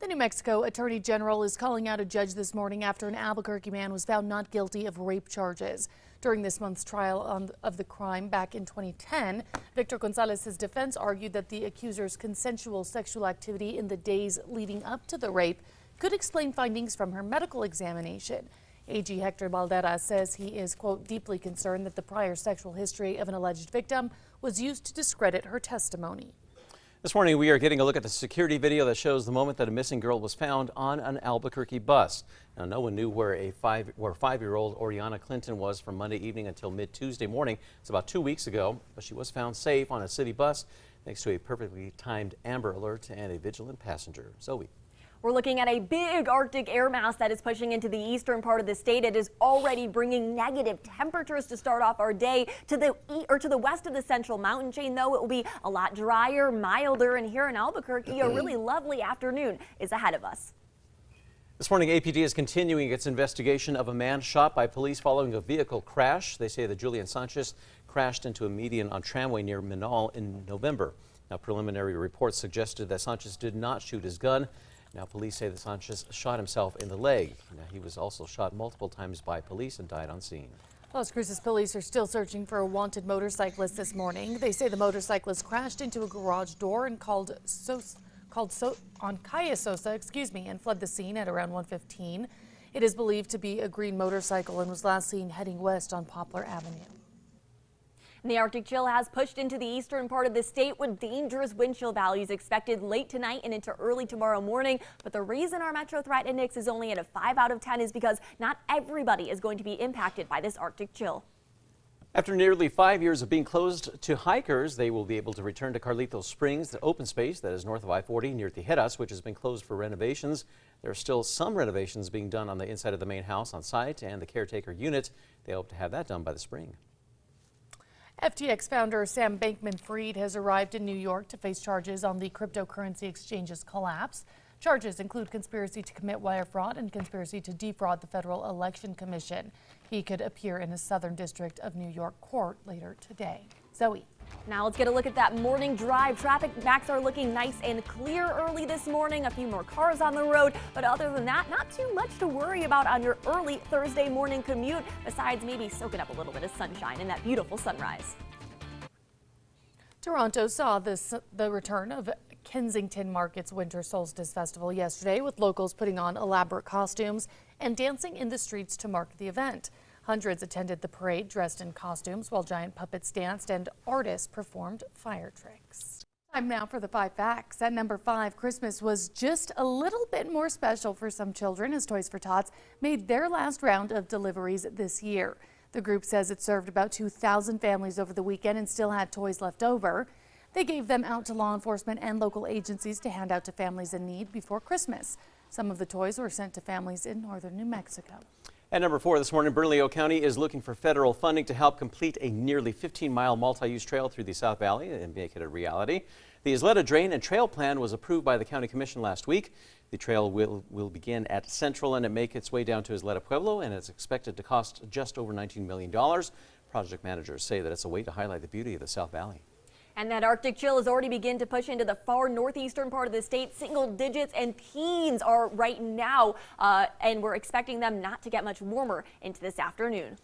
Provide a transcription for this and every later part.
The New Mexico Attorney General is calling out a judge this morning after an Albuquerque man was found not guilty of rape charges. During this month's trial of the crime back in 2010, Victor Gonzalez's defense argued that the accuser's consensual sexual activity in the days leading up to the rape could explain findings from her medical examination. AG Hector Balderas says he is, quote, deeply concerned that the prior sexual history of an alleged victim was used to discredit her testimony. This morning, we are getting a look at the security video that shows the moment that a missing girl was found on an Albuquerque bus. Now, no one knew where five-year-old Oriana Clinton was from Monday evening until mid-Tuesday morning. It's about 2 weeks ago, but she was found safe on a city bus thanks to a perfectly timed Amber Alert and a vigilant passenger. Zoe. We're looking at a big Arctic air mass that is pushing into the eastern part of the state. It is already bringing negative temperatures to start off our day. To the west of the central mountain chain, though, it will be a lot drier, milder, and here in Albuquerque, a really lovely afternoon is ahead of us. This morning, APD is continuing its investigation of a man shot by police following a vehicle crash. They say that Julian Sanchez crashed into a median on tramway near Minal in November. Now, preliminary reports suggested that Sanchez did not shoot his gun. Now, police say that Sanchez shot himself in the leg. Now, he was also shot multiple times by police and died on scene. Las Cruces police are still searching for a wanted motorcyclist this morning. They say the motorcyclist crashed into a garage door and called on Calle Sosa, and fled the scene at around 1:15. It is believed to be a green motorcycle and was last seen heading west on Poplar Avenue. The Arctic chill has pushed into the eastern part of the state with dangerous wind chill values expected late tonight and into early tomorrow morning. But the reason our Metro Threat Index is only at a 5 out of 10 is because not everybody is going to be impacted by this Arctic chill. After nearly 5 years of being closed to hikers, they will be able to return to Carlito Springs, the open space that is north of I-40 near Tijeras, which has been closed for renovations. There are still some renovations being done on the inside of the main house on site and the caretaker unit. They hope to have that done by the spring. FTX founder Sam Bankman-Fried has arrived in New York to face charges on the cryptocurrency exchange's collapse. Charges include conspiracy to commit wire fraud and conspiracy to defraud the Federal Election Commission. He could appear in a Southern District of New York court later today. Zoe. Now let's get a look at that morning drive. Traffic backs are looking nice and clear early this morning. A few more cars on the road, but other than that, not too much to worry about on your early Thursday morning commute, besides maybe soaking up a little bit of sunshine and that beautiful sunrise. Toronto saw the return of Kensington Market's Winter Solstice Festival yesterday, with locals putting on elaborate costumes and dancing in the streets to mark the event. Hundreds attended the parade dressed in costumes while giant puppets danced and artists performed fire tricks. Time now for the 5 facts. At number 5, Christmas was just a little bit more special for some children as Toys for Tots made their last round of deliveries this year. The group says it served about 2,000 families over the weekend and still had toys left over. They gave them out to law enforcement and local agencies to hand out to families in need before Christmas. Some of the toys were sent to families in northern New Mexico. At number 4 this morning, Bernalillo County is looking for federal funding to help complete a nearly 15-mile multi-use trail through the South Valley and make it a reality. The Isleta Drain and Trail Plan was approved by the County Commission last week. The trail will begin at Central and make its way down to Isleta Pueblo, and it's expected to cost just over $19 million. Project managers say that it's a way to highlight the beauty of the South Valley. And that Arctic chill has already begun to push into the far northeastern part of the state. Single digits and teens are right now, and we're expecting them not to get much warmer into this afternoon.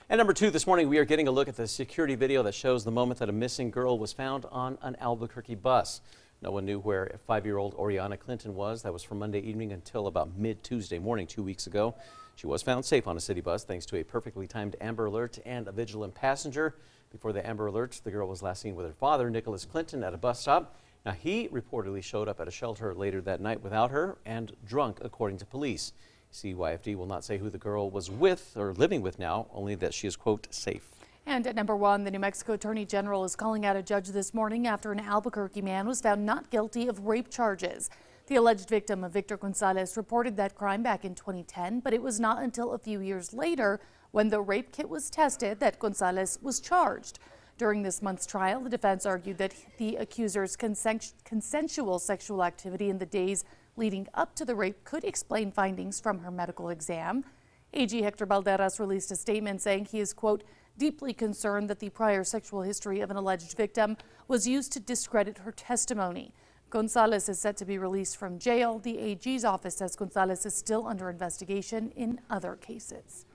And number 2 this morning, we are getting a look at the security video that shows the moment that a missing girl was found on an Albuquerque bus. No one knew where 5-year-old Oriana Clinton was. That was from Monday evening until about mid-Tuesday morning 2 weeks ago. She was found safe on a city bus thanks to a perfectly timed Amber Alert and a vigilant passenger. Before the Amber Alert, the girl was last seen with her father, Nicholas Clinton, at a bus stop. Now, he reportedly showed up at a shelter later that night without her and drunk, according to police. CYFD will not say who the girl was with or living with now, only that she is, quote, safe. And at number 1, the New Mexico Attorney General is calling out a judge this morning after an Albuquerque man was found not guilty of rape charges. The alleged victim of Victor Gonzalez reported that crime back in 2010, but it was not until a few years later when the rape kit was tested that Gonzalez was charged. During this month's trial, the defense argued that the accuser's consensual sexual activity in the days leading up to the rape could explain findings from her medical exam. AG Hector Balderas released a statement saying he is, quote, deeply concerned that the prior sexual history of an alleged victim was used to discredit her testimony. Gonzalez is set to be released from jail. The AG's office says Gonzalez is still under investigation in other cases.